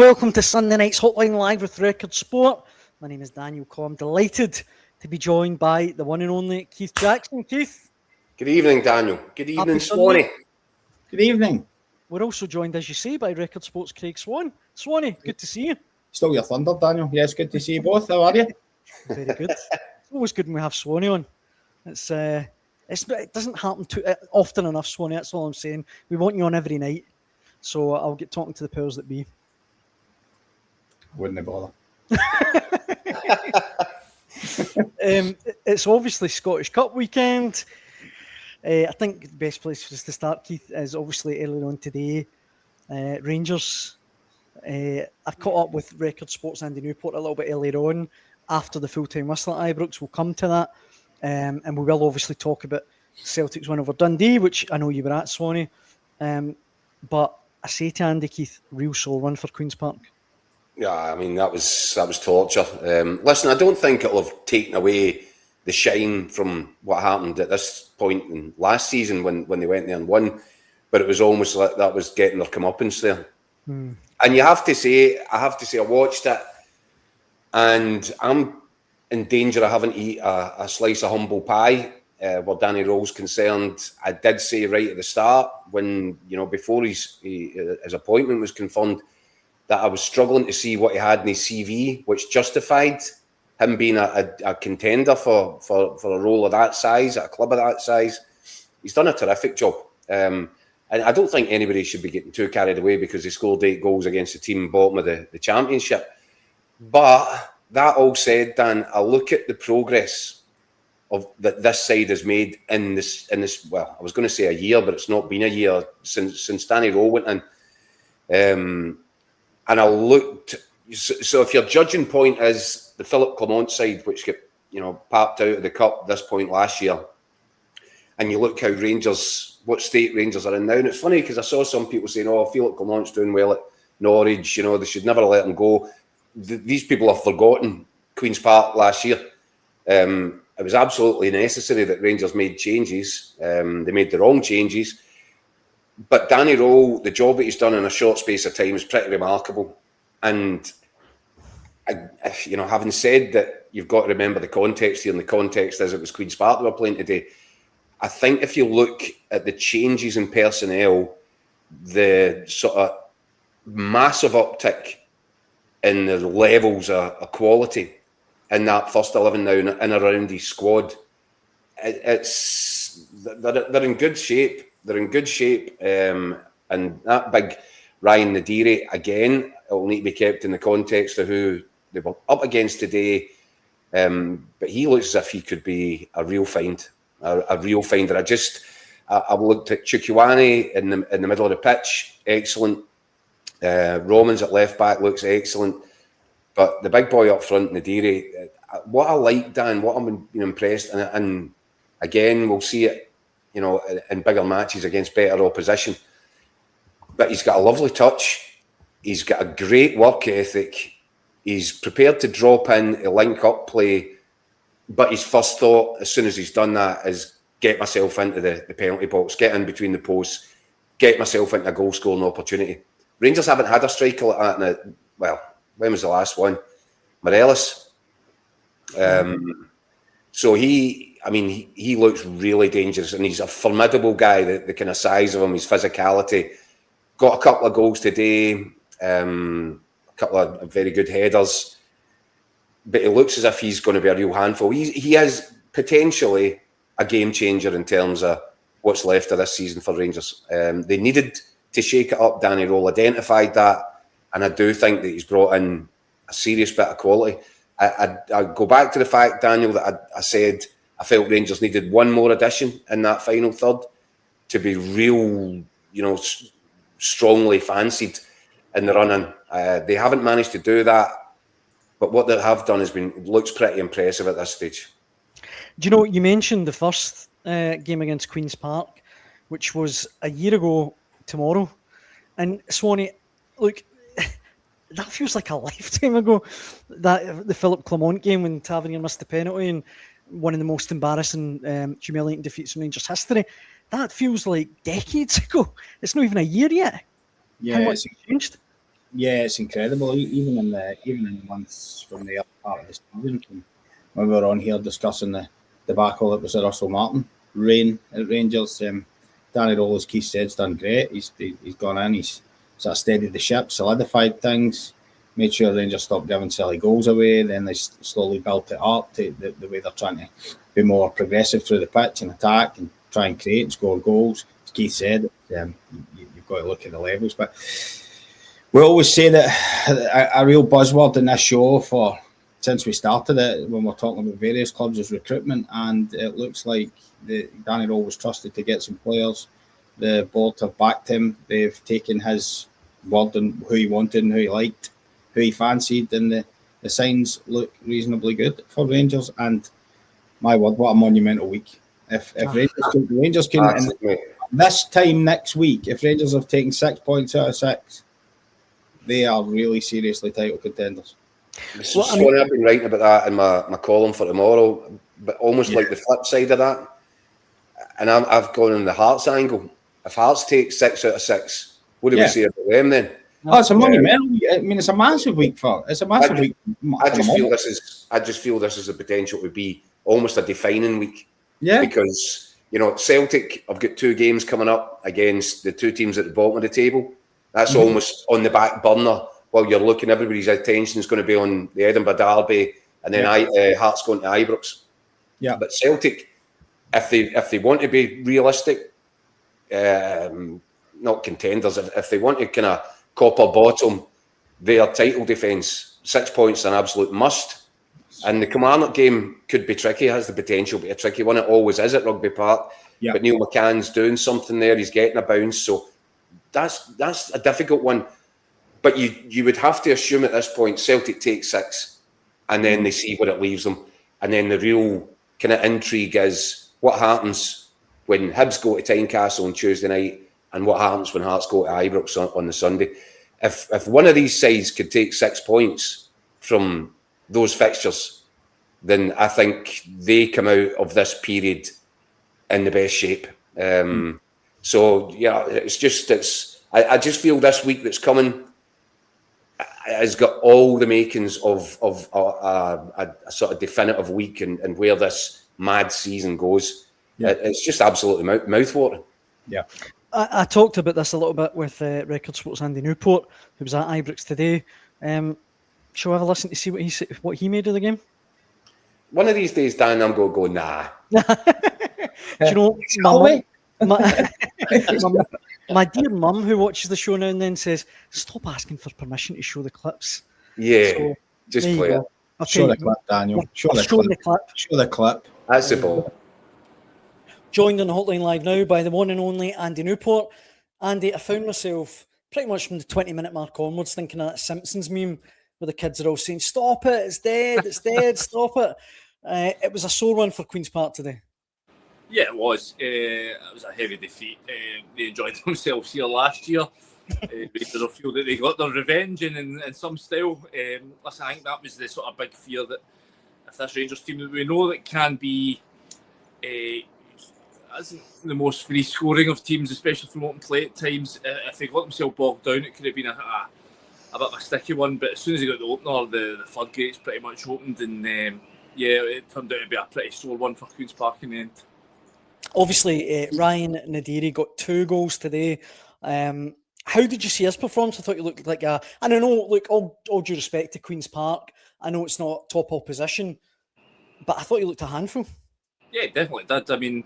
welcome to Sunday night's Hotline Live with Record Sport. My name is Daniel Coe. I'm delighted to be joined by the one and only Keith Jackson. Keith. Good evening, Daniel. Good evening, Sunday. Swanee. Good evening. We're also joined, as you say, by Record Sport's Craig Swan. Swanee, good to see you. Still your thunder, Daniel. Yes, good to see you both. How are you? Very good. It's always good when we have Swanee on. It doesn't happen too often enough, Swanee. That's all I'm saying. We want you on every night. So I'll get talking to the powers that be. Wouldn't bother. It's obviously Scottish Cup weekend. I think the best place for us to start, Keith, is obviously earlier on today. Rangers. I've caught up with Record Sports Andy Newport a little bit earlier on after the full-time whistle at Ibrox. We'll come to that. And we will obviously talk about Celtic's win over Dundee, which I know you were at, Swanee. But I say to Andy, Keith, real soul run for Queen's Park. Yeah, I mean, that was torture. Listen, I don't think it'll have taken away the shine from what happened at this point in last season when they went there and won, but it was almost like that was getting their comeuppance there. And I have to say, I watched it, and I'm in danger of having to eat a slice of humble pie where Danny Rowe's concerned. I did say right at the start, when before his appointment was confirmed, that I was struggling to see what he had in his CV, which justified him being a contender for a role of that size, at a club of that size. He's done a terrific job. And I don't think anybody should be getting too carried away because he scored 8 goals against the team bottom of the championship. But that all said, Dan, I look at the progress of that this side has made in this. Well, I was going to say a year, but it's not been a year since Danny Rowe went in. And I looked. So if your judging point is the Philip Clement side, which got popped out of the cup this point last year, and you look how what state Rangers are in now, and it's funny because I saw some people saying, "Oh, Philip Clement's doing well at Norwich. They should never let him go." These people have forgotten Queen's Park last year. It was absolutely necessary that Rangers made changes. They made the wrong changes. But Danny Rowe, the job that he's done in a short space of time is pretty remarkable. And, having said that, you've got to remember the context here, and the context is it was Queen's Park they were playing today. I think if you look at the changes in personnel, the sort of massive uptick in the levels of quality in that first 11 now in around his squad, they're in good shape. They're in good shape, and that big Ryan Nadiri, again, it will need to be kept in the context of who they were up against today. But he looks as if he could be a real find, a real finder. I looked at Chukwueze in the middle of the pitch, excellent. Romans at left back looks excellent, but the big boy up front, Nadiri, what I like, Dan, what I'm impressed, and again, we'll see it. In bigger matches against better opposition. But he's got a lovely touch. He's got a great work ethic. He's prepared to drop in a link-up play. But his first thought, as soon as he's done that, is get myself into the penalty box, get in between the posts, get myself into a goal-scoring opportunity. Rangers haven't had a striker like that when was the last one? Morelos. So he looks really dangerous, and he's a formidable guy, the kind of size of him, his physicality. Got a couple of goals today, a couple of very good headers, but it looks as if he's going to be a real handful. He is potentially a game changer in terms of what's left of this season for Rangers. They needed to shake it up. Danny Rowe identified that, and I do think that he's brought in a serious bit of quality. I go back to the fact, Daniel, that I said I felt Rangers needed one more addition in that final third to be real, strongly fancied in the run-in. They haven't managed to do that, but what they have done looks pretty impressive at this stage. Do you know, you mentioned the first game against Queen's Park, which was a year ago tomorrow. And Swanee, look, that feels like a lifetime ago. The Philip Clement game when Tavernier missed the penalty and one of the most embarrassing, humiliating defeats in Rangers history. That feels like decades ago. It's not even a year yet. Yeah, how much has changed? Yeah, it's incredible. Even in the months from the other part of the season, when we were on here discussing the debacle that was at Russell Martin, Rain at Rangers. Danny Rowell, as Keith said, has done great. He's gone in. He's sort of steadied the ship, solidified things, made sure Rangers stopped giving silly goals away. Then they slowly built it up to the way they're trying to be more progressive through the pitch and attack and try and create and score goals. As Keith said, you've got to look at the levels. But we always say that a real buzzword in this show since we started it, when we're talking about various clubs, is recruitment, and it looks like Danny Rowell was trusted to get some players. The board have backed him. They've taken his word on who he wanted and who he liked, who he fancied, and the signs look reasonably good for Rangers. And my word, what a monumental week! If Rangers can this time next week, if Rangers have taken 6 points out of 6, they are really seriously title contenders. Swan, I've been writing about that in my column for tomorrow, but almost like the flip side of that. And I've gone on the Hearts angle. If Hearts take 6 out of 6, what do we say about them then? Oh, it's a monumental. I mean, it's a massive week for. It's a massive week. I just feel this is a potential to be almost a defining week. Yeah. Because Celtic have got 2 games coming up against the 2 teams at the bottom of the table. That's almost on the back burner. While you're looking, everybody's attention is going to be on the Edinburgh Derby, and then Hearts going to Ibrox. Yeah. But Celtic, if they want to be realistic, not contenders, if they want to kind of copper bottom their title defence, 6 points an absolute must. And the Kilmarnock game could be tricky. It has the potential to be a tricky one. It always is at Rugby Park. Yeah. But Neil McCann's doing something there. He's getting a bounce. So that's a difficult one. But you would have to assume at this point Celtic take 6 and then they see where it leaves them. And then the real kind of intrigue is what happens when Hibs go to Tynecastle on Tuesday night and what happens when Hearts go to Ibrox on the Sunday. If one of these sides could take 6 points from those fixtures, then I think they come out of this period in the best shape. So, yeah, I just feel this week that's coming has got all the makings of a sort of definitive week and where this mad season goes. Yeah. It's just absolutely mouthwatering. Yeah. I talked about this a little bit with Record Sports Andy Newport, who was at Ibrox today. Shall I have a listen to see what he made of the game? One of these days, Dan, I'm going to go, nah. Do you know, my dear mum, who watches the show now and then, says, stop asking for permission to show the clips. Yeah, so, just play it. Show the clip, Daniel. Show the clip. That's the ball. Joined on the hotline live now by the one and only Andy Newport. Andy, I found myself pretty much from the 20-minute mark onwards thinking of that Simpsons meme where the kids are all saying, stop it, it's dead, stop it. It was a sore one for Queen's Park today. Yeah, it was. It was a heavy defeat. They enjoyed themselves here last year. They feel that they got their revenge in some style. Listen, I think that was the sort of big fear that if this Rangers team that we know that can be isn't the most free scoring of teams, especially from open play at times. If they got themselves bogged down, it could have been a bit of a sticky one. But as soon as they got the opener, the floodgates pretty much opened, and it turned out to be a pretty sore one for Queen's Park in the end. Obviously, Ryan Nadiri got 2 goals today. How did you see his performance? I thought you looked like and I know, look, all due respect to Queen's Park, I know it's not top opposition, but I thought you looked a handful. Yeah, definitely did. I mean,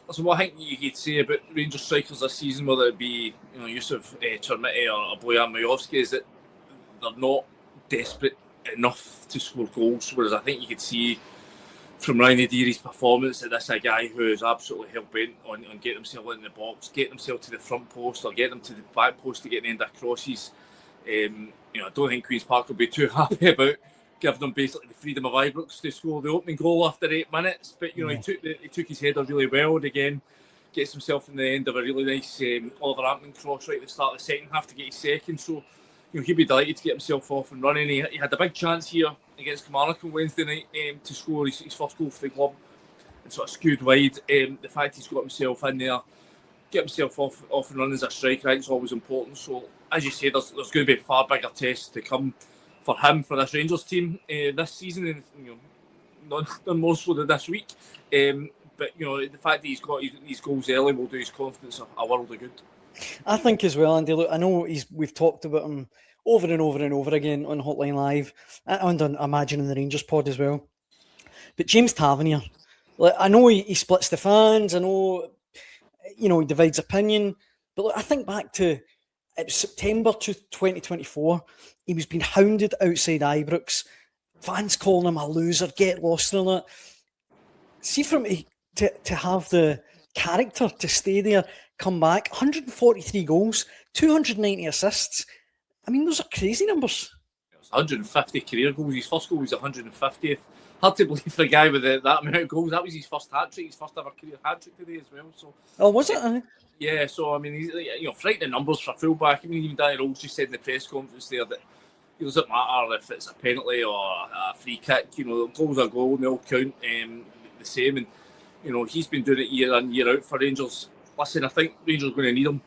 listen, what I think you could say about Rangers strikers this season, whether it be Yusuf Termiti or Bojan Majowski, is that they're not desperate enough to score goals. Whereas I think you could see from Ryan Nadiri's performance that this is a guy who is absolutely hell-bent on getting himself in the box, getting himself to the front post or getting him to the back post to get the end of crosses. I don't think Queen's Park will be too happy about giving them basically the freedom of Ibrox to score the opening goal after 8 minutes. But he took his header really well, and again gets himself in the end of a really nice Oliver Ampman cross right at the start of the second half to get his second. So he'd be delighted to get himself off and running. He had a big chance here against Kilmarnock on Wednesday night to score his first goal for the club and sort of skewed wide. The fact he's got himself in there, get himself off and running as a striker, I think is always important. So as you say, there's going to be far bigger tests to come for him, for this Rangers team this season, and none more so than this week. But the fact that he's got these goals early will do his confidence a world of good. I think as well, Andy. Look, I know we've talked about him over and over and over again on Hotline Live and on Imagine the Rangers pod as well. But James Tavernier, like, I know he splits the fans. I know, he divides opinion. But look, I think back to September 2024, he was being hounded outside Ibrox. Fans calling him a loser, get lost and all that. See, for him to have the character to stay there, come back, 143 goals, 290 assists. I mean, those are crazy numbers. 150 career goals. His first goal was 150th. Hard to believe for a guy with that amount of goals. That was his first hat-trick, his first ever career hat-trick today as well. So, oh, was it? Yeah, so I mean, frightening numbers for a fullback. I mean, even Danny Rose just said in the press conference there that it doesn't matter if it's a penalty or a free kick. Goals are goal and they all count the same. And he's been doing it year in, year out for Rangers. Listen, I think Rangers are going to need him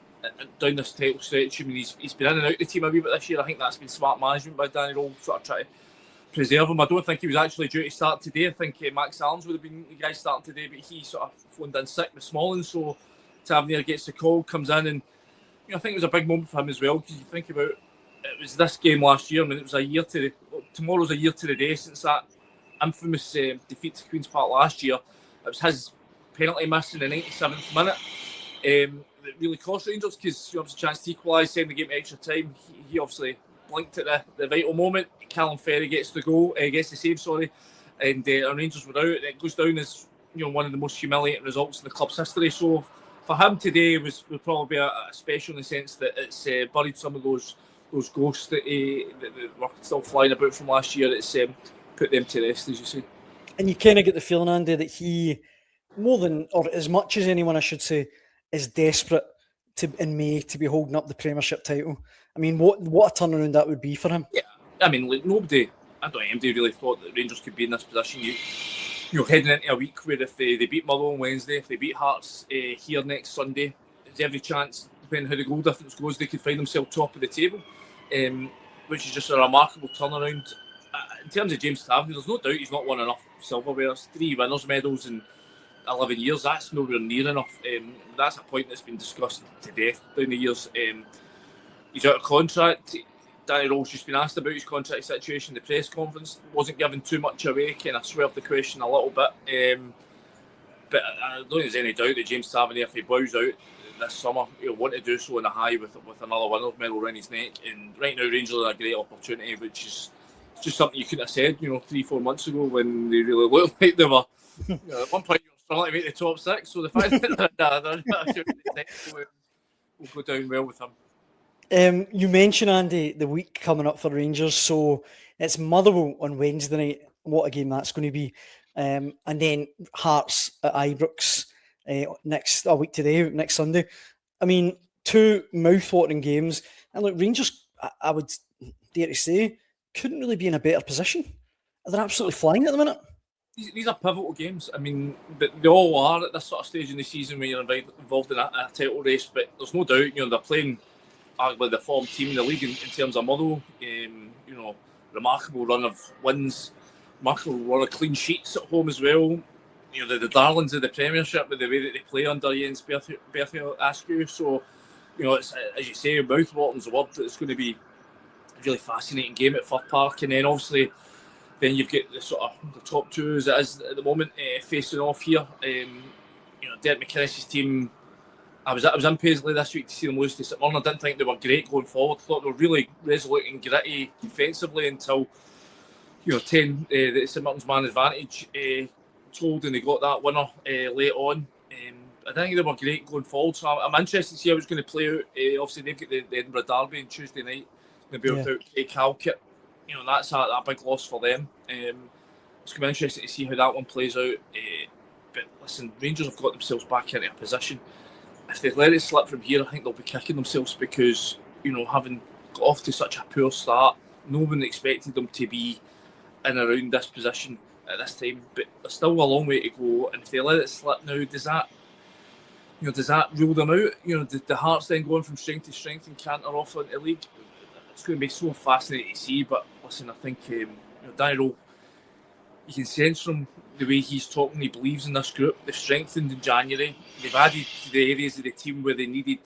down this title stretch. I mean, he's been in and out the team a wee bit this year. I think that's been smart management by Danny Rose, sort of trying to preserve him. I don't think he was actually due to start today. I think Max Allen's would have been the guy starting today, but he sort of phoned in sick with Smalling, so Tavernier gets the call, comes in, and I think it was a big moment for him as well, because you think about it was this game last year. I mean, it was tomorrow's a year to the day since that infamous defeat to Queen's Park last year. It was his penalty miss in the 97th minute that really cost Rangers, because he obviously a chance to equalise, send the game to extra time. He obviously blinked at the vital moment. Callum Ferry gets the goal, gets the save, and Rangers were out. It goes down as one of the most humiliating results in the club's history. So for him today was probably a special in the sense that it's buried some of those ghosts that were still flying about from last year. It's put them to rest, as you say. And you kind of get the feeling, Andy, that he, more than, or as much as anyone, I should say, is desperate in May to be holding up the Premiership title. I mean, what a turnaround that would be for him. Yeah, I mean, like, nobody, I don't think anybody really thought that Rangers could be in this position. Heading into a week where if they beat Motherwell on Wednesday, if they beat Hearts here next Sunday, there's every chance, depending on how the goal difference goes, they could find themselves top of the table, which is just a remarkable turnaround. In terms of James Tavernier, there's no doubt he's not won enough silverwares. 3 winners' medals in 11 years, that's nowhere near enough. That's a point that's been discussed to death down the years. He's out of contract. Danny Rose just been asked about his contract situation. The press conference wasn't giving too much away, kind of swerved the question a little bit. But I don't think there's any doubt that James Tavernier, if he bows out this summer, he'll want to do so in a high with another winner's medal around his neck. And right now, Rangers are a great opportunity, which is just something you couldn't have said, 3-4 months ago when they really looked like they were. At one point, you were struggling to make the top 6. So the fact that will go down well with him. You mentioned, Andy, the week coming up for Rangers. So it's Motherwell on Wednesday night. What a game that's going to be. And then Hearts at Ibrox a week today, next Sunday. I mean, 2 mouth-watering games. And look, Rangers, I would dare to say, couldn't really be in a better position. They're absolutely flying at the minute. These are pivotal games. I mean, but they all are at this sort of stage in the season when you're involved in a title race. But there's no doubt, they're playing arguably the form team in the league in terms of Motherwell. Remarkable run of wins, remarkable run of clean sheets at home as well. The darlings of the Premiership with the way that they play under Jens Berthel Askew. So, it's, as you say, mouth-watering's the word. It's going to be a really fascinating game at Fir Park. And then obviously, then you've got the sort of the top 2 as it is at the moment facing off here. Derek McInnes's team. I was in Paisley this week to see them lose to St Mirren. I didn't think they were great going forward. I thought they were really resolute and gritty defensively until 10 the St Mirren's man advantage told, and they got that winner late on. I think they were great going forward, so I'm interested to see how it's going to play out. Obviously, they've got the Edinburgh Derby on Tuesday night. They'll be without Craig Halkett. That's a big loss for them. It's going to be interesting to see how that one plays out. But listen, Rangers have got themselves back into a position. If they let it slip from here, I think they'll be kicking themselves because, having got off to such a poor start, no one expected them to be in around this position at this time. But there's still a long way to go. And if they let it slip now, does that does that rule them out? The Hearts then going from strength to strength and canter off into the league. It's going to be so fascinating to see. But listen, I think Danny Rowe, you can sense from the way he's talking, he believes in this group. They've strengthened in January. They've added to the areas of the team where they needed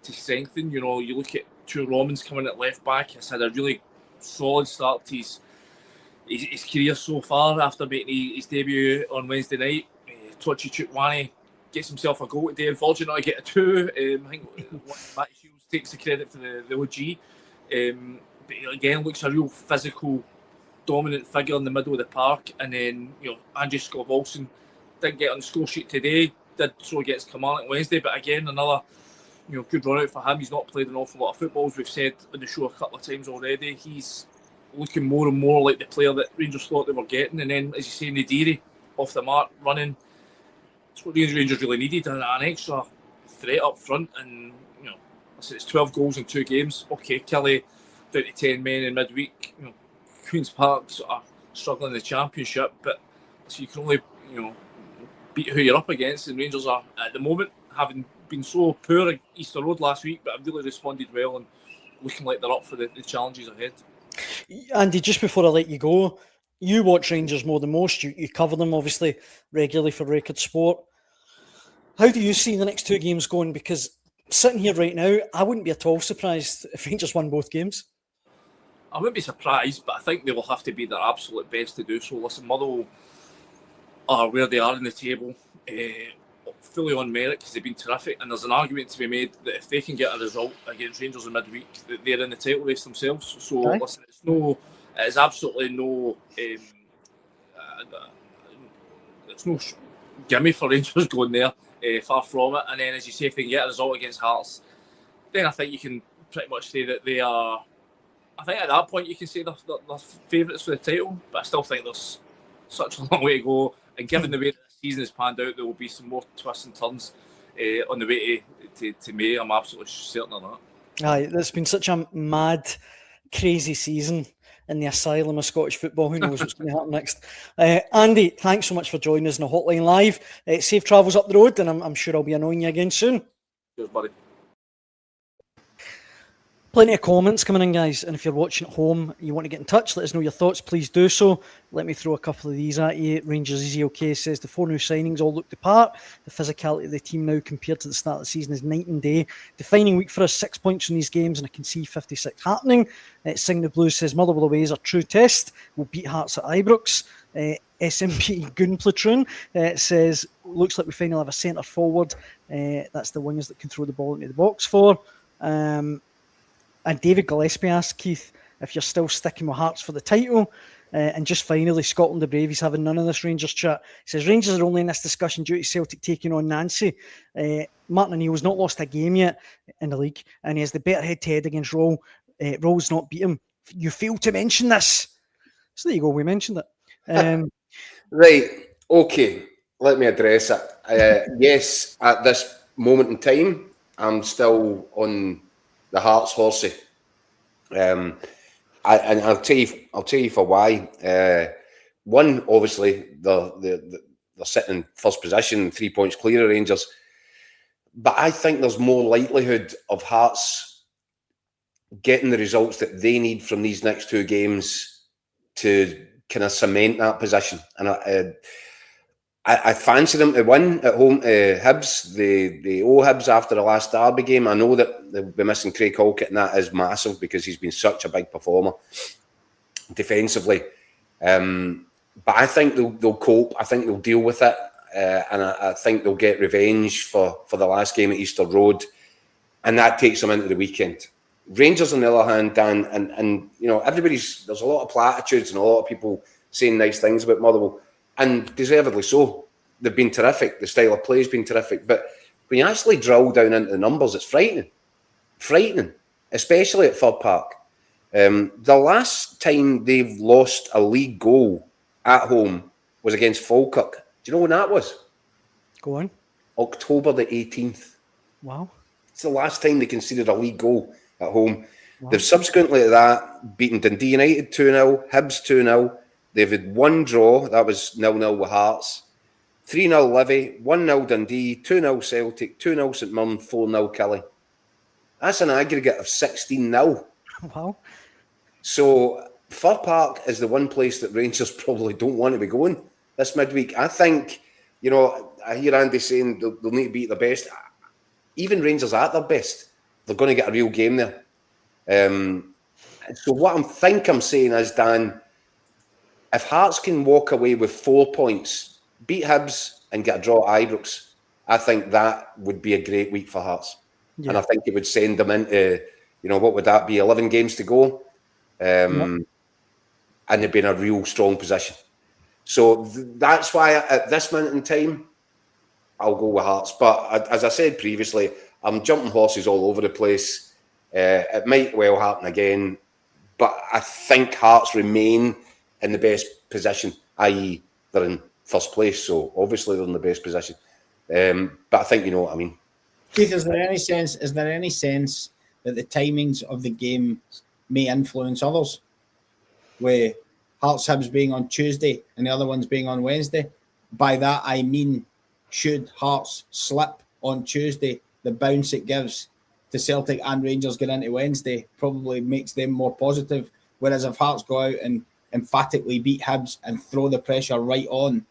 to strengthen. You look at Ture Romans coming at left back. He's had a really solid start to his career so far after making his debut on Wednesday night. Tochi Chukwani gets himself a goal today. Unfortunately, I get a 2. I think Matty Shields takes the credit for the OG. But again, looks a real physical, dominant figure in the middle of the park. And then, Andrew Scott-Wilson didn't get on the score sheet today. Did so against Kilmarnock Wednesday. But again, another good run out for him. He's not played an awful lot of football, as we've said on the show a couple of times already. He's looking more and more like the player that Rangers thought they were getting. And then, as you say, Nadiri off the mark, running. It's what Rangers really needed, an extra threat up front. And, it's 12 goals in 2 games. Okay, Kelly down to 10 men in midweek. Queen's Park sort of struggling in the Championship. But so you can only, beat who you're up against. And Rangers are, at the moment, having been so poor at Easter Road last week, but have really responded well and looking like they're up for the challenges ahead. Andy, just before I let you go, you watch Rangers more than most. You cover them, obviously, regularly for Record Sport. How do you see the next 2 games going? Because sitting here right now, I wouldn't be at all surprised if Rangers won both games. I wouldn't be surprised, but I think they will have to be their absolute best to do so. Listen, Motherwell are where they are in the table, fully on merit because they've been terrific. And there's an argument to be made that if they can get a result against Rangers in midweek, that they're in the title race themselves. So, listen, it is absolutely no, it's no gimme for Rangers going there, far from it. And then, as you say, if they can get a result against Hearts, then I think you can pretty much say that they are, I think at that point you can say they're favourites for the title, but I still think there's such a long way to go. And given the way that the season has panned out, there will be some more twists and turns on the way to May. I'm absolutely certain of that. Aye, there's been such a mad, crazy season in the asylum of Scottish football. Who knows what's going to happen next? Andy, thanks so much for joining us on the Hotline Live. Safe travels up the road, and I'm sure I'll be annoying you again soon. Cheers, buddy. Plenty of comments coming in, guys, and if you're watching at home, you want to get in touch, let us know your thoughts, please do so. Let me throw a couple of these at you. Rangers Easy OK says the 4 new signings all look the part. The physicality of the team now compared to the start of the season is night and day. Defining week for us, 6 points from these games, and I can see 56 happening. Sing the Blues says Motherwell away is a true test. We'll beat Hearts at Ibrox. SMP Goon Platoon says looks like we finally have a centre forward. That's the wingers that can throw the ball into the box for. And David Gillespie asked Keith if you're still sticking with Hearts for the title. And just finally, Scotland the Brave, he's having none of this Rangers chat. He says Rangers are only in this discussion due to Celtic taking on Nancy. Martin O'Neill's not lost a game yet in the league, and he has the better head-to-head against Roll. Roll's not beat him. You failed to mention this. So there you go, we mentioned it. Right, okay, let me address it. Yes, at this moment in time, I'm still on the Hearts horsey. And I'll tell you for why. One, obviously, they're sitting in first position, 3 points clear of Rangers. But I think there's more likelihood of Hearts getting the results that they need from these next 2 games to kind of cement that position. And I fancy them to win at home to Hibs. They owe Hibs after the last Derby game. I know that they'll be missing Craig Halkett, and that is massive because he's been such a big performer defensively. But I think they'll cope. I think they'll deal with it. And I think they'll get revenge for the last game at Easter Road. And that takes them into the weekend. Rangers, on the other hand, Dan, and there's a lot of platitudes and a lot of people saying nice things about Motherwell. And deservedly so. They've been terrific. The style of play has been terrific. But when you actually drill down into the numbers, it's frightening. Frightening. Especially at Fir Park. The last time they've lost a league goal at home was against Falkirk. Do you know when that was? Go on. October the 18th. Wow. It's the last time they conceded a league goal at home. Wow. They've subsequently to that beaten Dundee United 2-0, Hibs 2-0. They've had 1 draw, that was 0-0 with Hearts. 3-0 Livy, 1-0 Dundee, 2-0 Celtic, 2-0 St Mirren, 4-0 Kelly. That's an aggregate of 16-0. Wow. So Fir Park is the one place that Rangers probably don't want to be going this midweek. I think, I hear Andy saying they'll need to beat their best. Even Rangers at their best, they're going to get a real game there. So what I'm saying is, Dan, if Hearts can walk away with 4 points, beat Hibs and get a draw at Ibrox, I think that would be a great week for Hearts. Yeah. And I think it would send them into, what would that be, 11 games to go? And they'd be in a real strong position. So that's why at this minute in time, I'll go with Hearts. But as I said previously, I'm jumping horses all over the place. It might well happen again, but I think Hearts remain in the best position, i.e. they're in first place, so obviously they're in the best position. But I think you know what I mean. Keith, is there any sense that the timings of the game may influence others? Where Hearts Hibs being on Tuesday and the other ones being on Wednesday. By that I mean, should Hearts slip on Tuesday, the bounce it gives to Celtic and Rangers get into Wednesday probably makes them more positive. Whereas if Hearts go out and emphatically beat Hibs and throw the pressure right on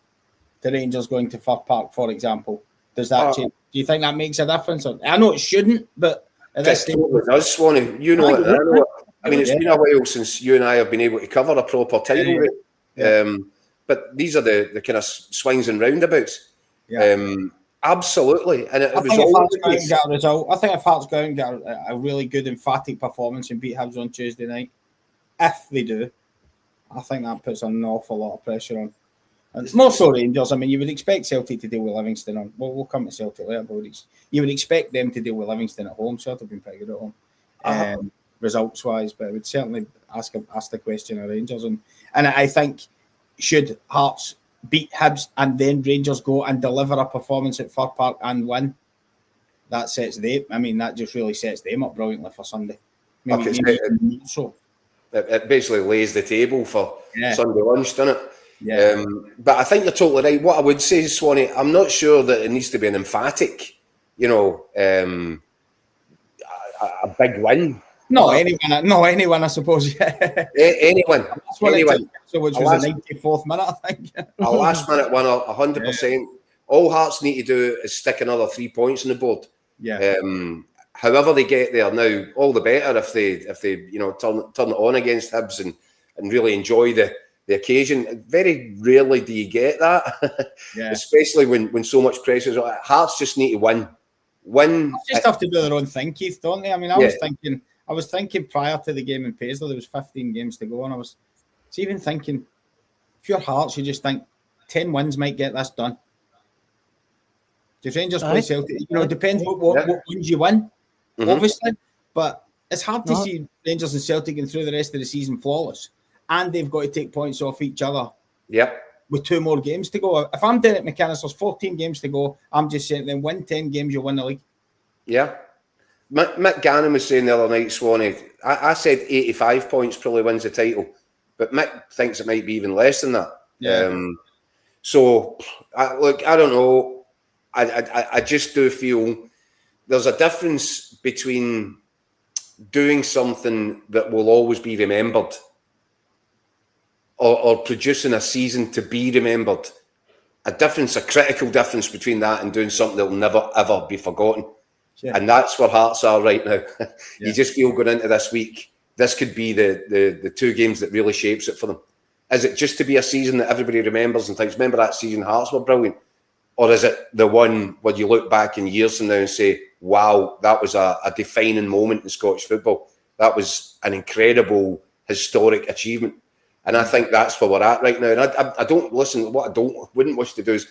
to Rangers going to Fir Park, for example, does that change? Do you think that makes a difference? I know it shouldn't, but at this stage, it does, Swanee. You know it. I know it. I mean, it's been a while since you and I have been able to cover a proper title. Yeah. But these are the kind of swings and roundabouts. Yeah. Absolutely. And it was all I think if Hearts go out and get a really good emphatic performance and beat Hibs on Tuesday night, if they do, I think that puts an awful lot of pressure on. And it's more so Rangers. I mean, you would expect Celtic to deal with Livingston on. Well, we'll come to Celtic later, but you would expect them to deal with Livingston at home. Celtic have been pretty good at home, results-wise. But I would certainly ask the question of Rangers. And I think, should Hearts beat Hibs and then Rangers go and deliver a performance at Fir Park and win, that just really sets them up brilliantly for Sunday. It basically lays the table for Sunday lunch, doesn't it? Yeah. But I think you're totally right. What I would say is, Swanee, I'm not sure that it needs to be an emphatic, a big win. Anyone, I suppose. Anyone. So which was the 94th minute, I think. A last minute winner, 100%. Yeah. All Hearts need to do is stick another 3 points on the board. Yeah. However they get there now, all the better if they turn it on against Hibs and really enjoy the occasion. Very rarely do you get that, especially when so much pressure is on. Hearts just need to win. They just have to do their own thing, Keith, don't they? I mean, I was thinking prior to the game in Paisley, there was 15 games to go, and I was even thinking, if you're Hearts, you just think 10 wins might get this done. If Rangers play Celtic, it depends what wins you win, obviously. But it's hard to see Rangers and Celtic going through the rest of the season flawless, and they've got to take points off each other. Yep. With 2 more games to go. If I'm Derek McInnes, there's 14 games to go. I'm just saying, then win 10 games, you'll win the league. Yeah. Mick Gannon was saying the other night, Swanee, I said 85 points probably wins the title, but Mick thinks it might be even less than that. Yeah. I don't know. I just do feel there's a difference between doing something that will always be remembered or producing a season to be remembered. A critical difference between that and doing something that will never, ever be forgotten. Yeah. And that's where Hearts are right now. You just feel going into this week, this could be the 2 games that really shapes it for them. Is it just to be a season that everybody remembers and thinks, remember that season Hearts were brilliant? Or is it the one where you look back in years from now and say, wow, that was a defining moment in Scottish football. That was an incredible historic achievement. And I think that's where we're at right now. And I don't listen. What I wouldn't wish to do is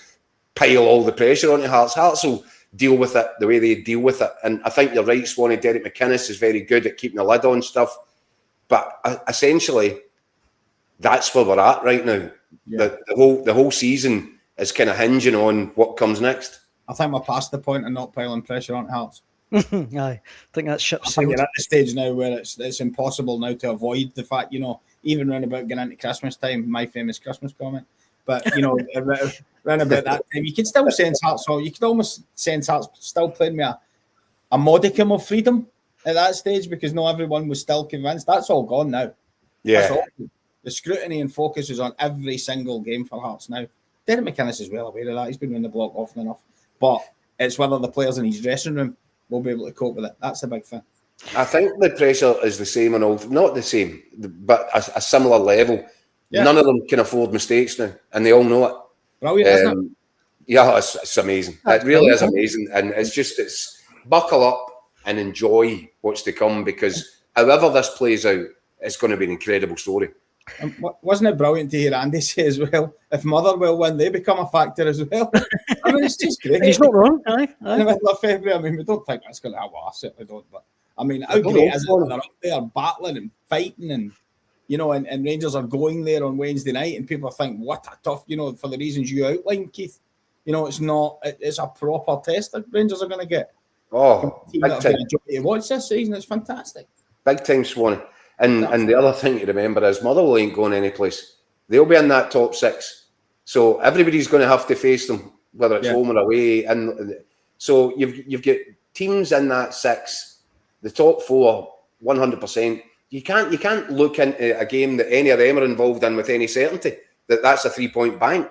pile all the pressure onto Hearts. Hearts will deal with it the way they deal with it. And I think you're right, Swanee. Derek McInnes is very good at keeping a lid on stuff. But essentially, that's where we're at right now. Yeah. The whole season is kind of hinging on what comes next. I think we're past the point of not piling pressure on Hearts. I think that ship's sailed. You're at the stage now where it's impossible now to avoid the fact, even round about getting into Christmas time, my famous Christmas comment, But around about that time, you could still sense Hearts. So you could almost sense Hearts still playing with a modicum of freedom at that stage, because not everyone was still convinced. That's all gone now. Yeah. The scrutiny and focus is on every single game for Hearts now. Derek McInnes is well aware of that. He's been in the block often enough. But it's whether the players in his dressing room will be able to cope with it. That's the big thing. I think the pressure is the same on all, not the same, but a similar level. Yeah. None of them can afford mistakes now, and they all know it. Brilliant, isn't it? Yeah, it's amazing. It really is amazing. And it's buckle up and enjoy what's to come, because however this plays out, it's going to be an incredible story. And wasn't it brilliant to hear Andy say as well, if Motherwell win, they become a factor as well? I mean, it's just great. He's not wrong. Aye. In the middle of February, I mean, we don't think that's going to happen. I certainly don't. But I mean, how great is it when they're up there battling and fighting, and and Rangers are going there on Wednesday night, and people think, what a tough, for the reasons you outlined, Keith. It's a proper test that Rangers are going to get. Oh, big time. To watch this season, it's fantastic. Big time, Swan. And the other thing to remember is Motherwell ain't going anyplace. They'll be in that top 6. So everybody's going to have to face them, whether it's home or away. And so you've got teams in that 6, the top 4, 100%. You can't look into a game that any of them are involved in with any certainty that's a 3-point bank.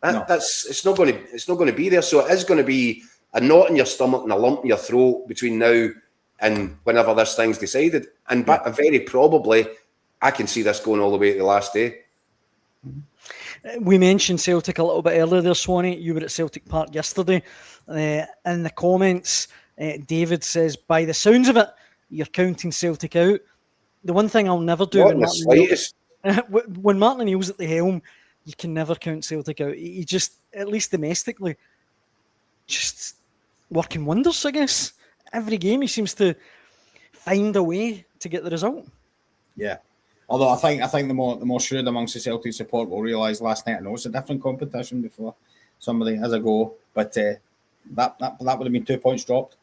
It's not going to be there. So it is going to be a knot in your stomach and a lump in your throat between now and whenever this thing's decided. And very probably, I can see this going all the way to the last day. We mentioned Celtic a little bit earlier there, Swanee. You were at Celtic Park yesterday. In the comments, David says, by the sounds of it, you're counting Celtic out. The one thing I'll never do when Martin O'Neill's at the helm, you can never count Celtic out. He just, at least domestically, just working wonders, I guess. Every game he seems to find a way to get the result. Yeah. Although I think the more shrewd amongst the Celtic support will realise last night, I know it's a different competition before somebody has a go, but that would have been 2 points dropped.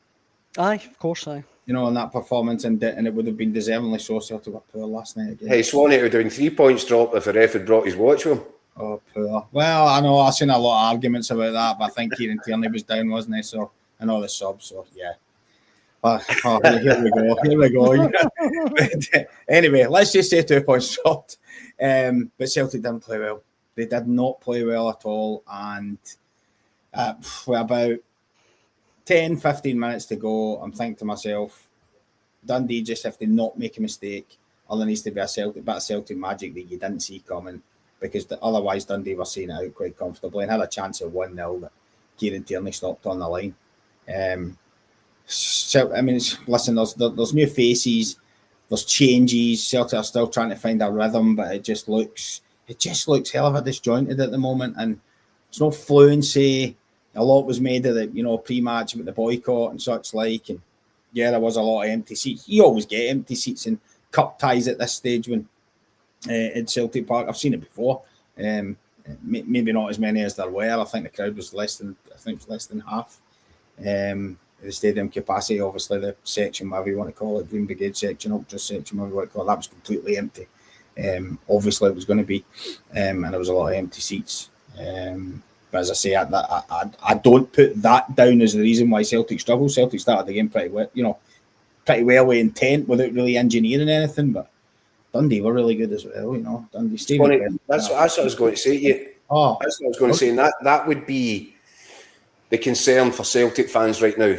Aye, of course, aye. In that performance, and it would have been deservingly so. Celtic were poor last night again. Hey, Swanee, it would have been 3 points dropped if the ref had brought his watch with him. Oh, poor. Well, I know I've seen a lot of arguments about that, but I think Kieran Tierney was down, wasn't he? So I know the sub. So yeah. Here we go. But, anyway, let's just say 2 points dropped. But Celtic didn't play well. They did not play well at all. And about 10, 15 minutes to go, I'm thinking to myself, Dundee just have to not make a mistake, or there needs to be a bit of Celtic magic that you didn't see coming, because otherwise Dundee were seeing it out quite comfortably and had a chance of 1-0 that Kieran Tierney stopped on the line. So, I mean, listen, there's new faces, there's changes. Celtic are still trying to find a rhythm, but it just looks hell of a disjointed at the moment, and there's no fluency. A lot was made of the pre-match with the boycott and such like, and there was a lot of empty seats. You always get empty seats in cup ties at this stage when in Celtic Park. I've seen it before. Maybe not as many as there were. I think the crowd was less than half. The stadium capacity, obviously the section, whatever you want to call it, Green Brigade section, Ultra section, whatever you want to call it, that was completely empty. Obviously it was going to be, and there was a lot of empty seats. But as I say, I don't put that down as the reason why Celtic struggled. Celtic started the game pretty well with intent without really engineering anything. But Dundee were really good as well. Dundee. That's what I was going to say to you. That's what I was going to say. And that would be the concern for Celtic fans right now,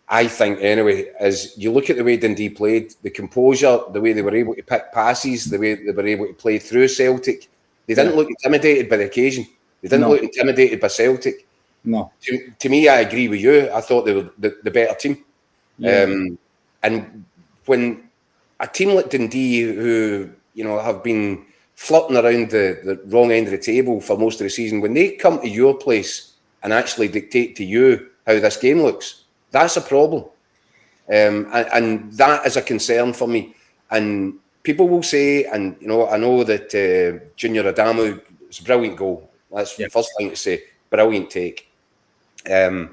I think anyway, is you look at the way Dundee played, the composure, the way they were able to pick passes, the way they were able to play through Celtic. They didn't look intimidated by the occasion. They didn't look intimidated by Celtic. No. To me, I agree with you. I thought they were the better team. Yeah. And when a team like Dundee, who have been flirting around the wrong end of the table for most of the season, when they come to your place and actually dictate to you how this game looks, that's a problem. And that is a concern for me. And people will say, and I know that Junior Adamu, it's a brilliant goal. That's the first thing to say. Brilliant take. But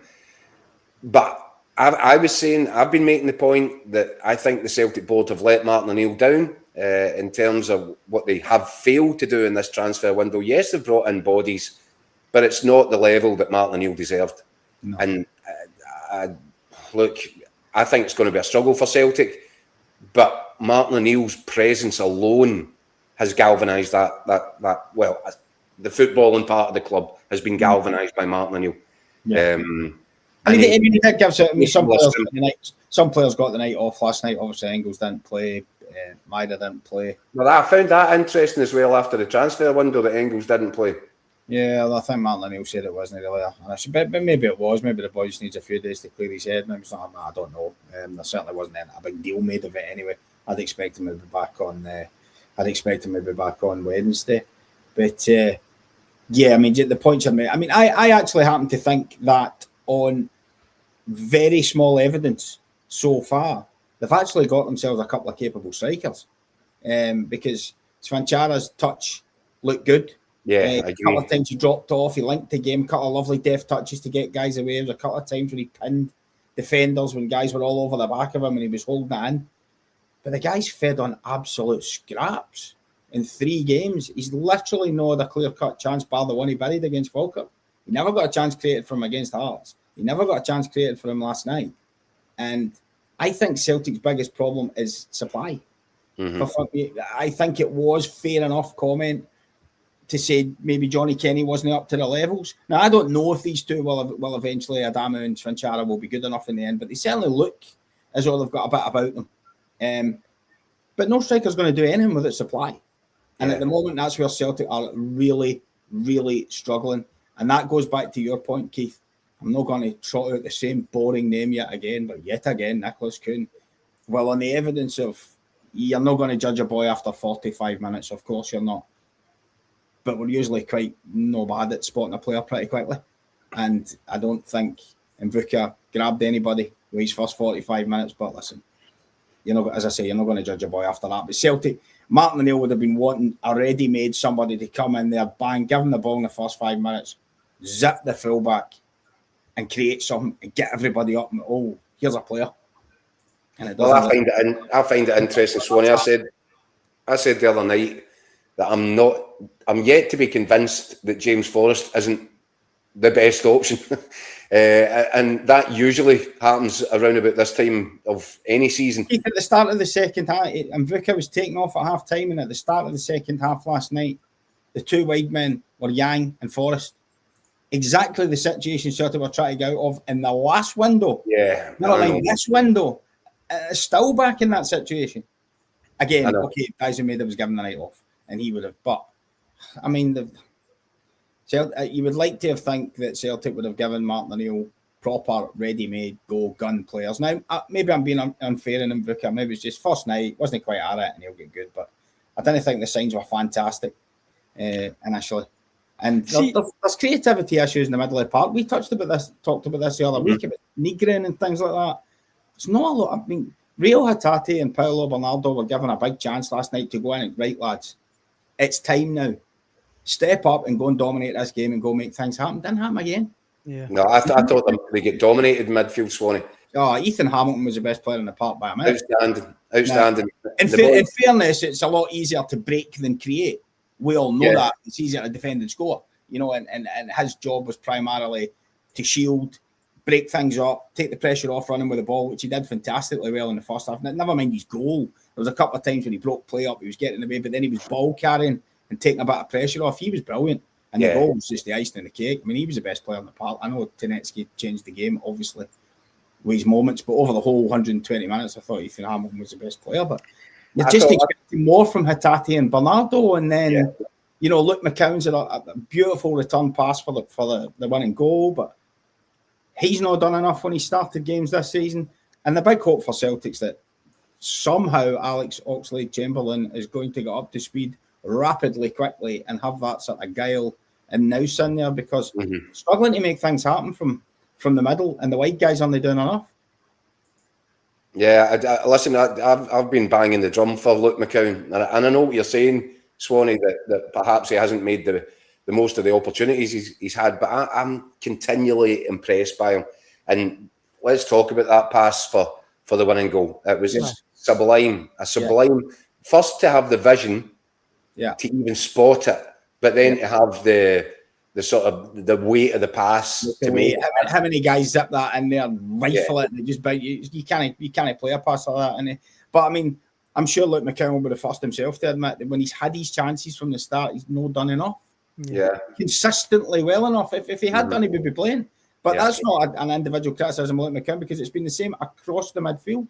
I was saying, I've been making the point that I think the Celtic board have let Martin O'Neill down in terms of what they have failed to do in this transfer window. Yes, they've brought in bodies, but it's not the level that Martin O'Neill deserved. No. And look, I think it's going to be a struggle for Celtic, but Martin O'Neill's presence alone has galvanised that. Well, the footballing part of the club has been galvanised by Martin O'Neill. Yeah. He did give some players got the night off last night. Obviously, Engels didn't play. Maida didn't play. Well, I found that interesting as well after the transfer window that Engels didn't play. Yeah, I think Martin O'Neill said it wasn't really. But maybe it was. Maybe the boys needs a few days to clear his head. Maybe it's not. I don't know. There certainly wasn't a big deal made of it anyway. I'd expect him to be back on. Wednesday. But yeah, I mean the points are made. I mean, I actually happen to think that on very small evidence so far, they've actually got themselves a couple of capable strikers. Because Svanchara's touch looked good. Yeah, I agree. A couple of times he dropped off, he linked the game, a couple of lovely deft touches to get guys away. There was a couple of times where he pinned defenders when guys were all over the back of him and he was holding it in. But the guy's fed on absolute scraps in 3 games. He's literally no other clear-cut chance bar the one he buried against Falkirk. He never got a chance created for him against Hearts. He never got a chance created for him last night. And I think Celtic's biggest problem is supply. Mm-hmm. I think it was fair enough comment to say maybe Johnny Kenny wasn't up to the levels. Now, I don't know if these two will eventually, Adamu and Svanchara, will be good enough in the end, but they certainly look as though they've got a bit about them. But no striker's going to do anything without supply. And at the moment, that's where Celtic are really, really struggling. And that goes back to your point, Keith. I'm not going to trot out the same boring name yet again, Nicholas Kuhn. Well, on the evidence of you're not going to judge a boy after 45 minutes, of course you're not. But we're usually quite no bad at spotting a player pretty quickly. And I don't think Mvuka grabbed anybody with his first 45 minutes. But listen, as I say, you're not going to judge a boy after that. But Celtic, Martin O'Neill would have been wanting a ready-made somebody to come in there, bang, give him the ball in the first 5 minutes, zip the fullback and create something and get everybody up and, oh, here's a player. And it I find it interesting, Swanee. I said the other night that I'm yet to be convinced that James Forrest isn't the best option. And that usually happens around about this time of any season. At the start of the second half, Mvuka was taken off at half time, and at the start of the second half last night, the 2 wide men were Yang and Forrest. Exactly the situation Celtic were trying to get out of in the last window. Yeah. This window, still back in that situation. Again, okay, guys who made it was given the night off, and he would have. But, I mean, you would like to think that Celtic would have given Martin O'Neill proper, ready-made, go-gun players. Now, maybe I'm being unfair in Mvuka. Maybe it's just first night, wasn't quite at it, and he'll get good. But I didn't think the signs were fantastic initially. And there's creativity issues in the middle of the park. We talked about this the other week, about Nygren and things like that. It's not a lot. I mean, Rio Hatate and Paolo Bernardo were given a big chance last night to go in and, right, lads, it's time now. Step up and go and dominate this game and go make things happen. Didn't happen again. Yeah. No, I thought they get dominated in midfield, Swanee. Oh, Ethan Hamilton was the best player in the park by a minute. Outstanding. In fairness, it's a lot easier to break than create. We all know that. It's easier to defend and score. And his job was primarily to shield, break things up, take the pressure off running with the ball, which he did fantastically well in the first half. Never mind his goal. There was a couple of times when he broke play up, he was getting away, but then he was ball carrying and taking a bit of pressure off. He was brilliant. And the goal was just the icing on the cake. I mean, he was the best player in the park. I know Tenetsky changed the game, obviously, with his moments, but over the whole 120 minutes, I thought Ethan Hamilton was the best player. But you're just expecting more from Hatate and Bernardo, and then Luke McCown's a beautiful return pass for the winning goal, but he's not done enough when he started games this season. And the big hope for Celtic's that somehow Alex Oxlade-Chamberlain is going to get up to speed rapidly, quickly, and have that sort of guile and nous in there, because struggling to make things happen from the middle, and the wide guys aren't doing enough. Yeah, listen, I've been banging the drum for Luke McCown, and I know what you're saying, Swanee, that perhaps he hasn't made the most of the opportunities he's had, but I'm continually impressed by him. And let's talk about that pass for the winning goal. It was sublime, first to have the vision, Yeah. to even spot it, but then to have the sort of the weight of the pass to make. How many guys zip that in there and rifle it and they just bite you? You can't play a pass like that. And but I mean, I'm sure Luke McCown will be the first himself to admit that when he's had his chances from the start, he's not done enough. Yeah, consistently well enough. If he had done, he would be playing. But that's not an individual criticism of Luke McCown, because it's been the same across the midfield.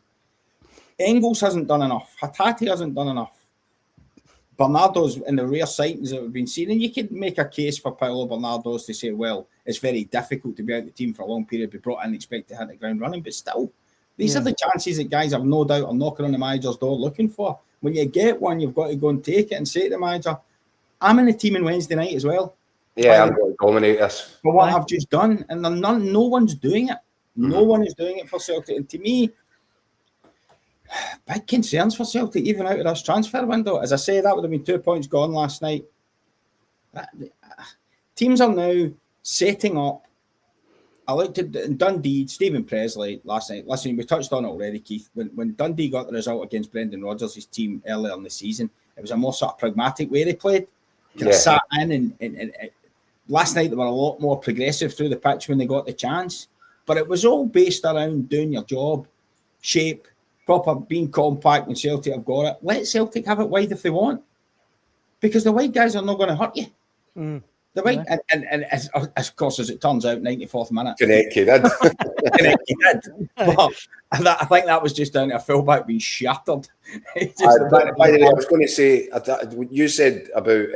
Engels hasn't done enough. Hatate hasn't done enough. Bernardo's in the rare sightings that we've been seeing, and you could make a case for Paolo Bernardo's to say, well, it's very difficult to be out of the team for a long period, be brought in and expect to hit the ground running, but still, these are the chances that guys have no doubt are knocking on the manager's door looking for. When you get one, you've got to go and take it and say to the manager, I'm in the team on Wednesday night as well. Yeah, I'm going to dominate this. For what I've just done, and no one's doing it. No one is doing it for Celtic, and to me, big concerns for Celtic, even out of this transfer window. As I say, that would have been 2 points gone last night. Teams are now setting up. I looked at Dundee, Stephen Presley last night. Listen, we touched on it already, Keith. When Dundee got the result against Brendan Rodgers' team earlier in the season, it was a more sort of pragmatic way they played. Kind of sat in and last night they were a lot more progressive through the pitch when they got the chance. But it was all based around doing your job, shape, proper, being compact when Celtic have got it. Let Celtic have it wide if they want, because the wide guys are not going to hurt you. The wide, and as of course, as it turns out, 94th minute. Konecki did. But I think that was just down to a fullback being shattered. By the way, I was going to say, you said about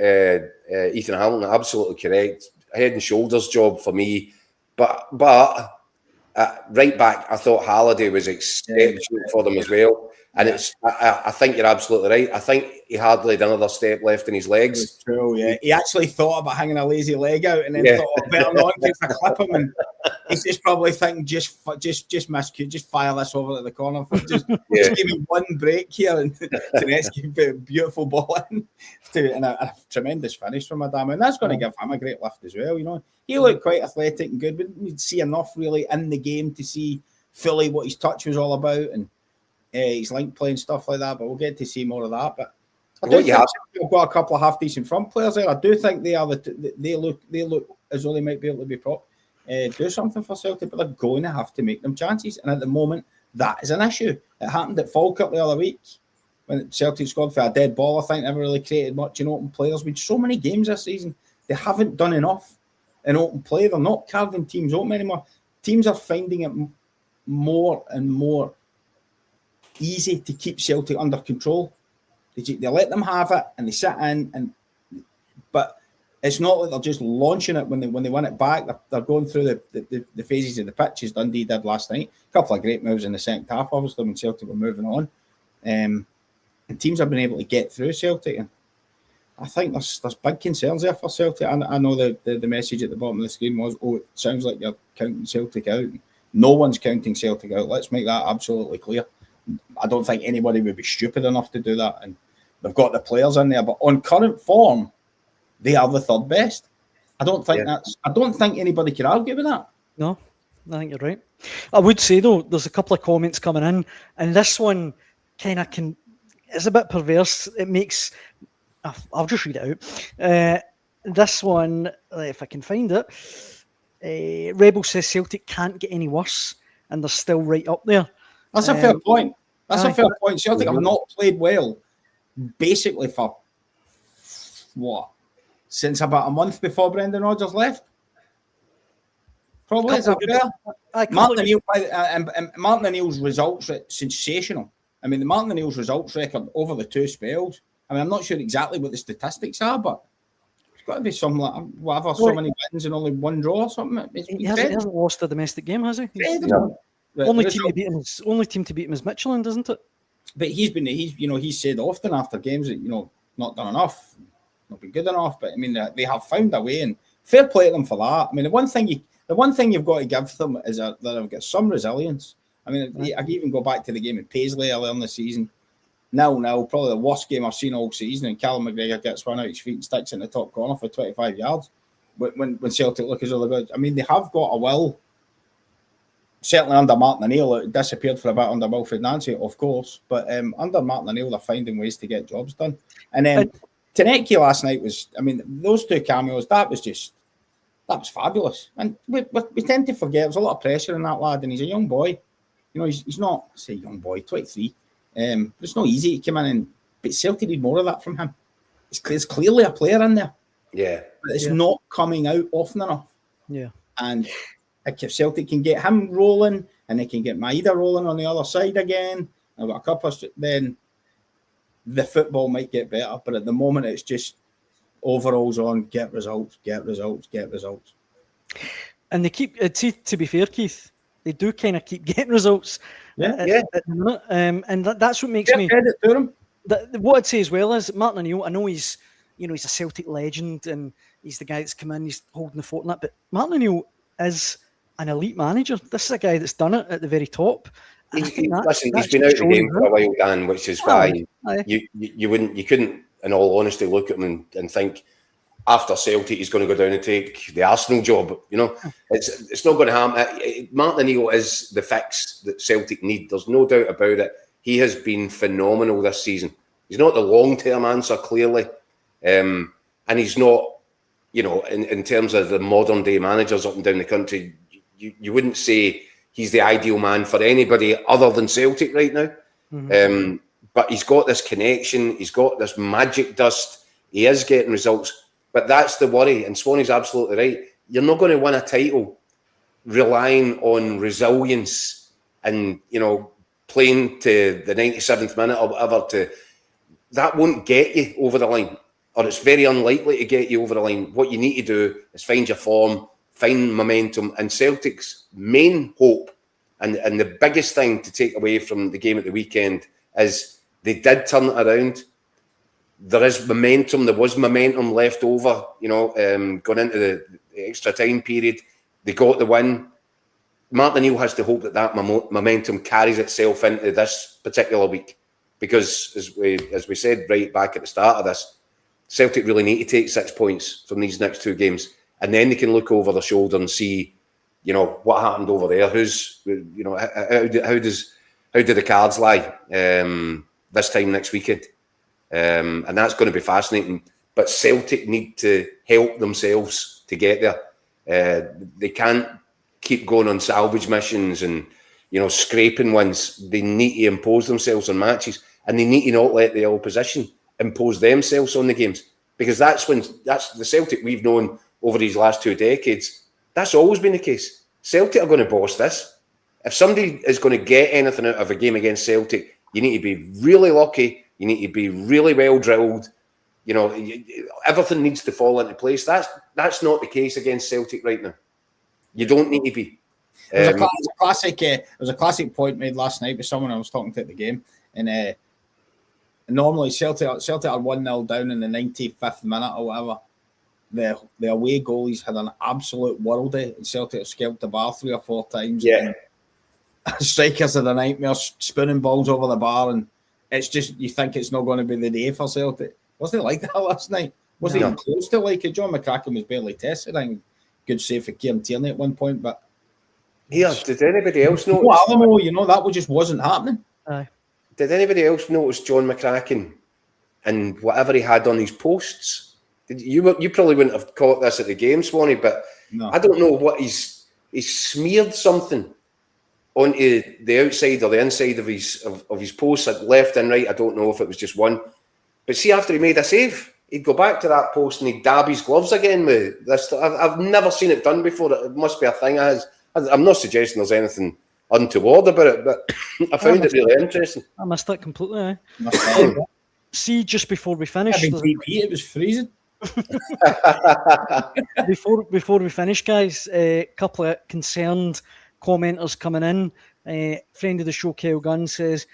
Ethan Hamilton, absolutely correct. Head and shoulders job for me. But right back, I thought Halliday was exceptional for them as well. And I think you're absolutely right. I think he hardly had another step left in his legs. True, yeah. He actually thought about hanging a lazy leg out, and then thought, better not in case I clip him. And he's just probably thinking, just fire this over to the corner. Just give me one break here, and Konecki put a beautiful ball in, and a tremendous finish from Adama. And that's going to give him a great lift as well. You know, he looked quite athletic and good. We didn't see enough really in the game to see fully what his touch was all about, and his link play and stuff like that, but we'll get to see more of that. But I do think we've got a couple of half decent front players there. I do think they look as though they might be able to do something for Celtic, but they're going to have to make them chances. And at the moment, that is an issue. It happened at Falkirk the other week when Celtic scored for a dead ball. I think never really created much in open play. There's been so many games this season. They haven't done enough in open play. They're not carving teams open anymore. Teams are finding it more and more easy to keep Celtic under control. They let them have it and they sit in, but it's not like they're just launching it when they win it back. They're going through the phases of the pitch as Dundee did last night. A couple of great moves in the second half, obviously, when Celtic were moving on. And teams have been able to get through Celtic. And I think there's big concerns there for Celtic. I know the message at the bottom of the screen was, it sounds like you're counting Celtic out. No one's counting Celtic out. Let's make that absolutely clear. I don't think anybody would be stupid enough to do that, and they've got the players in there. But on current form, they are the third best. I don't think anybody could argue with that. No, I think you're right. I would say though, there's a couple of comments coming in, and this one it's a bit perverse. It makes. I'll just read it out. This one, if I can find it, Rebel says Celtic can't get any worse, and they're still right up there. That's a fair point. A fair point. Celtic have not played well, basically for since about a month before Brendan Rodgers left. Probably. Martin O'Neill's results are sensational. I mean, the Martin O'Neill's results record over the two spells. I mean, I'm not sure exactly what the statistics are, but it's got to be something like whatever, so many wins and only one draw or something. He hasn't lost a domestic game, has he? No. Only team to beat him is Michelin, doesn't it? But he's said often after games that not done enough, not been good enough. But I mean, they have found a way, and fair play to them for that. I mean, the one thing you've got to give them is that they've got some resilience. I mean, I can even go back to the game in Paisley earlier in the season. 0-0, probably the worst game I've seen all season, and Callum McGregor gets one out his feet and sticks in the top corner for 25 yards. When Celtic look as though they're good, I mean, they have got a will. certainly under Martin O'Neill, it disappeared for a bit under Wilfred Nancy, of course. But under Martin O'Neill, they're finding ways to get jobs done. And then Tanecki last night was, I mean, those two cameos, that was fabulous. And we tend to forget there's a lot of pressure on that lad, and he's a young boy. You know, he's not, say, young boy, 23. But it's not easy to come in, but Celtic need more of that from him. It's clearly a player in there. Yeah. But it's not coming out often enough. Yeah. And if Celtic can get him rolling and they can get Maeda rolling on the other side again, I've got a couple of, then the football might get better. But at the moment, it's just overalls on, get results. And they keep, to be fair, Keith, they do kind of keep getting results. At the minute. And that's what makes me. Credit to them. What I'd say as well is Martin O'Neill, I know he's a Celtic legend and he's the guy that's come in, he's holding the fort and that, but Martin O'Neill is an elite manager. This is a guy that's done it at the very top. He's been out of the game for a while, Dan, which is why you couldn't, in all honesty, look at him and think after Celtic he's going to go down and take the Arsenal job. You know, it's not going to happen. Martin O'Neill is the fix that Celtic need. There's no doubt about it. He has been phenomenal this season. He's not the long-term answer, clearly, and he's not. You know, in terms of the modern day managers up and down the country, you wouldn't say he's the ideal man for anybody other than Celtic right now. Mm-hmm. But he's got this connection, he's got this magic dust, he is getting results. But that's the worry, and Swanee's absolutely right. You're not going to win a title relying on resilience and, you know, playing to the 97th minute or whatever. That won't get you over the line. Or it's very unlikely to get you over the line. What you need to do is find your form, find momentum. And Celtic's main hope and the biggest thing to take away from the game at the weekend is they did turn it around. There is momentum. There was momentum left over, you know, going into the extra time period. They got the win. Martin O'Neill has to hope that momentum carries itself into this particular week. Because as we said right back at the start of this, Celtic really need to take 6 points from these next two games, and then they can look over their shoulder and see, you know, what happened over there. Who's, you know, how do the cards lie this time next weekend? And that's going to be fascinating. But Celtic need to help themselves to get there. They can't keep going on salvage missions and, you know, scraping wins. They need to impose themselves on matches, and they need to not let the opposition impose themselves on the games, because that's the Celtic we've known over these last 2 decades. That's always been the case. Celtic are going to boss this. If somebody is going to get anything out of a game against Celtic, you need to be really lucky. You need to be really well drilled. You know, everything needs to fall into place. That's not the case against Celtic right now. You don't need to be. There was a classic point made last night with someone I was talking to at the game, and normally Celtic are 1-0 down in the 95th minute or whatever. The away goalies had an absolute worldie, and Celtic have scalped the bar 3 or 4 times. Yeah. Strikers are the nightmare, spinning balls over the bar, and it's just, you think it's not going to be the day for Celtic. Wasn't it like that last night? Wasn't even close to like it. John McCracken was barely tested. I think good save for Kieran Tierney at one point, but yeah, did anybody else notice? Alamo, you know, that just wasn't happening. Did anybody else notice John McCracken and whatever he had on his posts? You probably wouldn't have caught this at the game, Swanee, but no. I don't know what he's smeared something onto the outside or the inside of his posts, left and right. I don't know if it was just one, but see, after he made a save, he'd go back to that post and he'd dab his gloves again with this. I've never seen it done before. It must be a thing. I'm not suggesting there's anything untoward about it, but I found it really interesting. I missed that completely. See, just before we finish, it was freezing. before we finish, guys, a couple of concerned commenters coming in. Friend of the show, Kel Gunn, says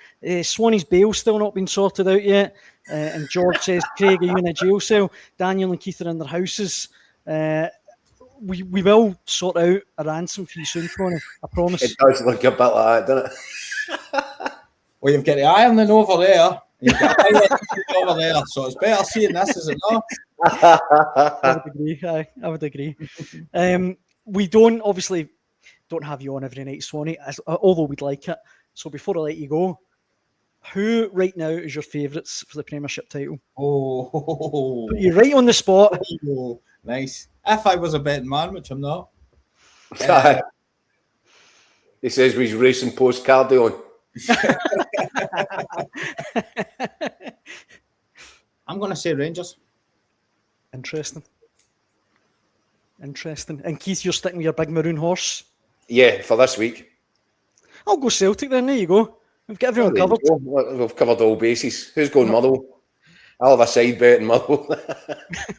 Swanee's bail still not been sorted out yet, and George says, Craig, are you in a jail cell? Daniel and Keith are in their houses. We will sort out a ransom for you soon, Tony. I promise. It does look a bit like that, doesn't it? Well, you've got the ironing over there. You've got over there, so it's better seeing this, is it not? I would agree. I would agree. We don't, obviously, don't have you on every night, Swanee, although we'd like it. So before I let you go, who right now is your favourites for the Premiership title? Oh, Put you right on the spot. oh, nice. If I was a betting man, which I'm not. He says he's racing postcard on. I'm going to say Rangers. Interesting. And Keith, you're sticking with your big maroon horse? Yeah, for this week. I'll go Celtic then. There you go. We've got everyone covered. We've covered all bases. Who's going Motherwell? I'll have a side bet in Motherwell.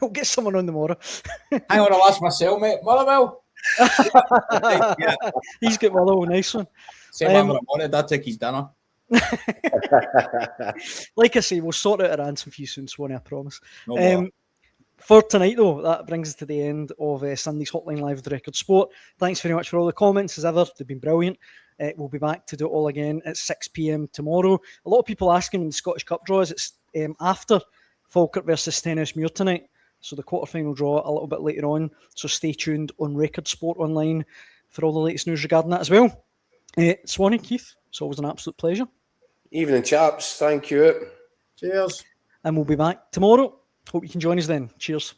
I'll get someone on tomorrow. Hang on, I'll ask my cellmate, Motherwell. Yeah. He's got Motherwell, nice one. Same man I wanted, I'd take his dinner. Like I say, we'll sort out a ransom for you soon, Swanee, I promise. No For tonight, though, that brings us to the end of Sunday's Hotline Live with Record Sport. Thanks very much for all the comments, as ever. They've been brilliant. We'll be back to do it all again at 6 p.m. tomorrow. A lot of people asking in the Scottish Cup draws, it's after Falkirk versus Stenhousemuir tonight. So the quarter-final draw a little bit later on. So stay tuned on Record Sport Online for all the latest news regarding that as well. Swanee, Keith, it's always an absolute pleasure. Evening, chaps. Thank you. Cheers. And we'll be back tomorrow. Hope you can join us then. Cheers.